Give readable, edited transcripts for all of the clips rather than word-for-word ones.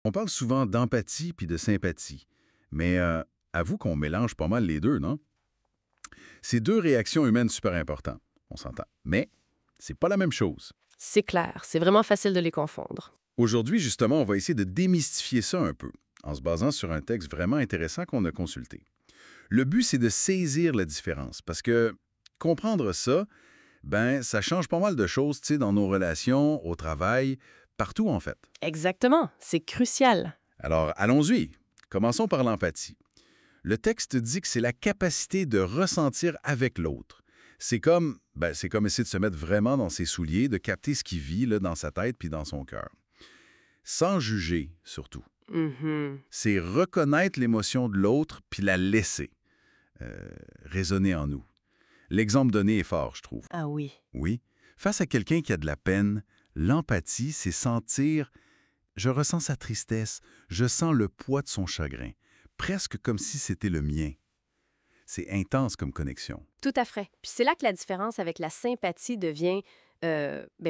On parle souvent d'empathie puis de sympathie, mais avoue qu'on mélange pas mal les deux, non? C'est deux réactions humaines super importantes, on s'entend. Mais c'est pas la même chose. C'est clair, c'est vraiment facile de les confondre. Aujourd'hui, justement, on va essayer de démystifier ça un peu, en se basant sur un texte vraiment intéressant qu'on a consulté. Le but, c'est de saisir la différence, parce que comprendre ça, ben, ça change pas mal de choses, tu sais, dans nos relations, au travail, partout en fait. Exactement, c'est crucial. Alors, allons-y. Commençons par l'empathie. Le texte dit que c'est la capacité de ressentir avec l'autre. C'est comme essayer de se mettre vraiment dans ses souliers, de capter ce qu'il vit là, dans sa tête puis dans son cœur. Sans juger, surtout. Mhm. C'est reconnaître l'émotion de l'autre puis la laisser résonner en nous. L'exemple donné est fort, je trouve. Ah oui. Oui, face à quelqu'un qui a de la peine, l'empathie, c'est sentir je ressens sa tristesse, je sens le poids de son chagrin, presque comme si c'était le mien. C'est intense comme connexion. Tout à fait. Puis c'est là que la différence avec la sympathie devient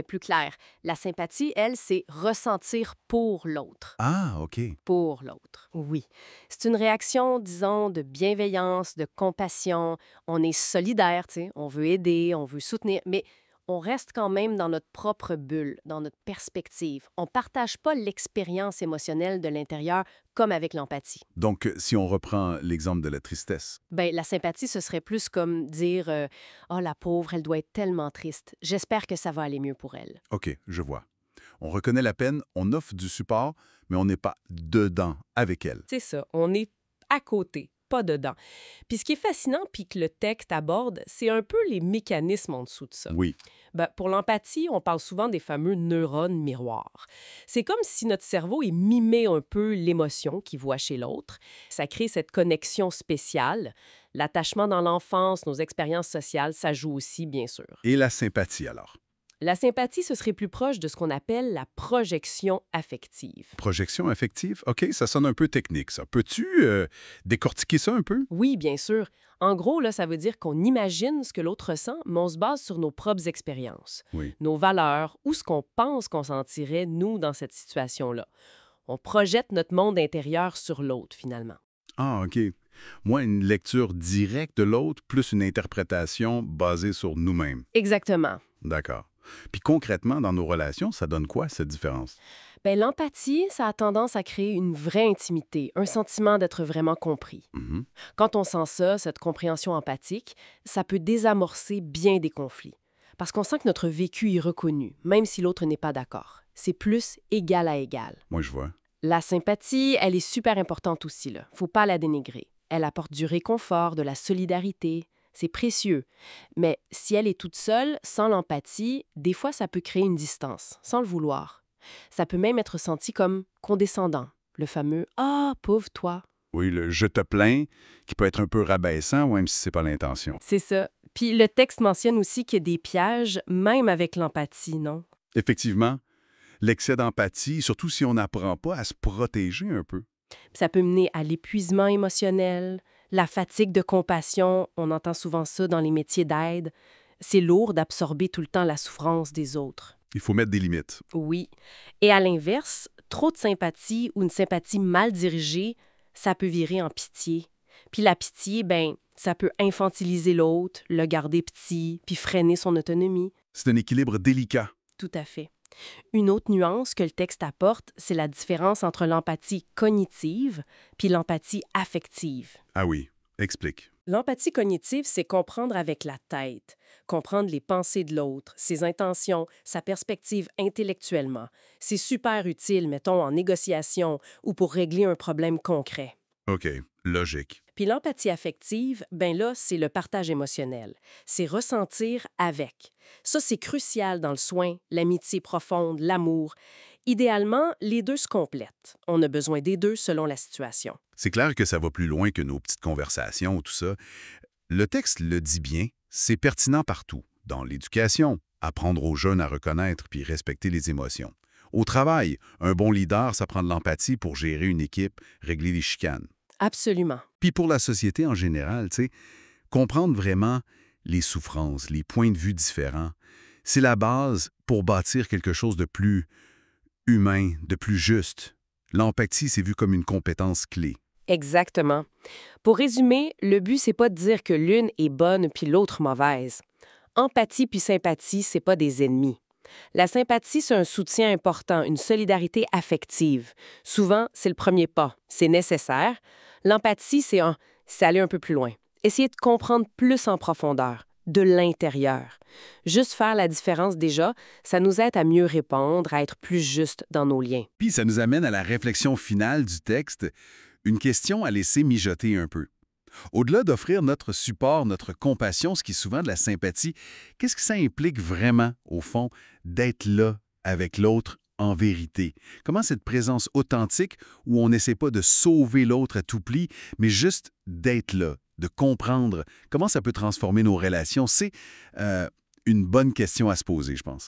plus claire. La sympathie, elle, c'est ressentir pour l'autre. Ah, OK. Pour l'autre. Oui. C'est une réaction, disons, de bienveillance, de compassion. On est solidaire, tu sais. On veut aider, on veut soutenir, mais on reste quand même dans notre propre bulle, dans notre perspective. On ne partage pas l'expérience émotionnelle de l'intérieur comme avec l'empathie. Donc, si on reprend l'exemple de la tristesse. Ben, la sympathie, ce serait plus comme dire oh, la pauvre, elle doit être tellement triste. J'espère que ça va aller mieux pour elle. OK, je vois. On reconnaît la peine, on offre du support, mais on n'est pas dedans avec elle. C'est ça, on est à côté, pas dedans. Puis ce qui est fascinant, puis que le texte aborde, c'est un peu les mécanismes en dessous de ça. Oui. Ben, pour l'empathie, on parle souvent des fameux neurones miroirs. C'est comme si notre cerveau il mimait un peu l'émotion qu'il voit chez l'autre. Ça crée cette connexion spéciale. L'attachement dans l'enfance, nos expériences sociales, ça joue aussi, bien sûr. Et la sympathie, alors? La sympathie, ce serait plus proche de ce qu'on appelle la projection affective. Projection affective? OK, ça sonne un peu technique, ça. Peux-tu décortiquer ça un peu? Oui, bien sûr. En gros, là, ça veut dire qu'on imagine ce que l'autre ressent, mais on se base sur nos propres expériences, Oui. nos valeurs ou ce qu'on pense qu'on sentirait, nous, dans cette situation-là. On projette notre monde intérieur sur l'autre, finalement. Ah, OK. Moi, une lecture directe de l'autre plus une interprétation basée sur nous-mêmes. Exactement. D'accord. Puis concrètement, dans nos relations, ça donne quoi, cette différence? Ben, l'empathie, ça a tendance à créer une vraie intimité, un sentiment d'être vraiment compris. Mhm. Quand on sent ça, cette compréhension empathique, ça peut désamorcer bien des conflits. Parce qu'on sent que notre vécu est reconnu, même si l'autre n'est pas d'accord. C'est plus égal à égal. Moi, je vois. La sympathie, elle est super importante aussi, là. Faut pas la dénigrer. Elle apporte du réconfort, de la solidarité. C'est précieux. Mais si elle est toute seule, sans l'empathie, des fois, ça peut créer une distance, sans le vouloir. Ça peut même être senti comme condescendant. Le fameux «Ah, pauvre toi». Oui, le je te plains, qui peut être un peu rabaissant, même si c'est pas l'intention. C'est ça. Puis le texte mentionne aussi qu'il y a des pièges, même avec l'empathie, non? Effectivement, l'excès d'empathie, surtout si on n'apprend pas à se protéger un peu. Ça peut mener à l'épuisement émotionnel, la fatigue de compassion, on entend souvent ça dans les métiers d'aide. C'est lourd d'absorber tout le temps la souffrance des autres. Il faut mettre des limites. Oui. Et à l'inverse, trop de sympathie ou une sympathie mal dirigée, ça peut virer en pitié. Puis la pitié, ben, ça peut infantiliser l'autre, le garder petit, puis freiner son autonomie. C'est un équilibre délicat. Tout à fait. Une autre nuance que le texte apporte, c'est la différence entre l'empathie cognitive puis l'empathie affective. Ah oui, explique. L'empathie cognitive, c'est comprendre avec la tête, comprendre les pensées de l'autre, ses intentions, sa perspective intellectuellement. C'est super utile, mettons, en négociation ou pour régler un problème concret. OK, logique. Puis l'empathie affective, ben là, c'est le partage émotionnel. C'est ressentir avec. Ça, c'est crucial dans le soin, l'amitié profonde, l'amour. Idéalement, les deux se complètent. On a besoin des deux selon la situation. C'est clair que ça va plus loin que nos petites conversations ou tout ça. Le texte le dit bien, c'est pertinent partout. Dans l'éducation, apprendre aux jeunes à reconnaître puis respecter les émotions. Au travail, un bon leader, ça prend de l'empathie pour gérer une équipe, régler les chicanes. Absolument. Puis pour la société en général, tu sais, comprendre vraiment les souffrances, les points de vue différents, c'est la base pour bâtir quelque chose de plus humain, de plus juste. L'empathie, c'est vu comme une compétence clé. Exactement. Pour résumer, le but, c'est pas de dire que l'une est bonne puis l'autre mauvaise. Empathie puis sympathie, c'est pas des ennemis. La sympathie, c'est un soutien important, une solidarité affective. Souvent, c'est le premier pas, c'est nécessaire. L'empathie, c'est aller un peu plus loin. Essayer de comprendre plus en profondeur, de l'intérieur. Juste faire la différence déjà, ça nous aide à mieux répondre, à être plus juste dans nos liens. Puis ça nous amène à la réflexion finale du texte, une question à laisser mijoter un peu. Au-delà d'offrir notre support, notre compassion, ce qui est souvent de la sympathie, qu'est-ce que ça implique vraiment, au fond, d'être là avec l'autre en vérité? Comment cette présence authentique, où on n'essaie pas de sauver l'autre à tout prix, mais juste d'être là, de comprendre, comment ça peut transformer nos relations? C'est une bonne question à se poser, je pense.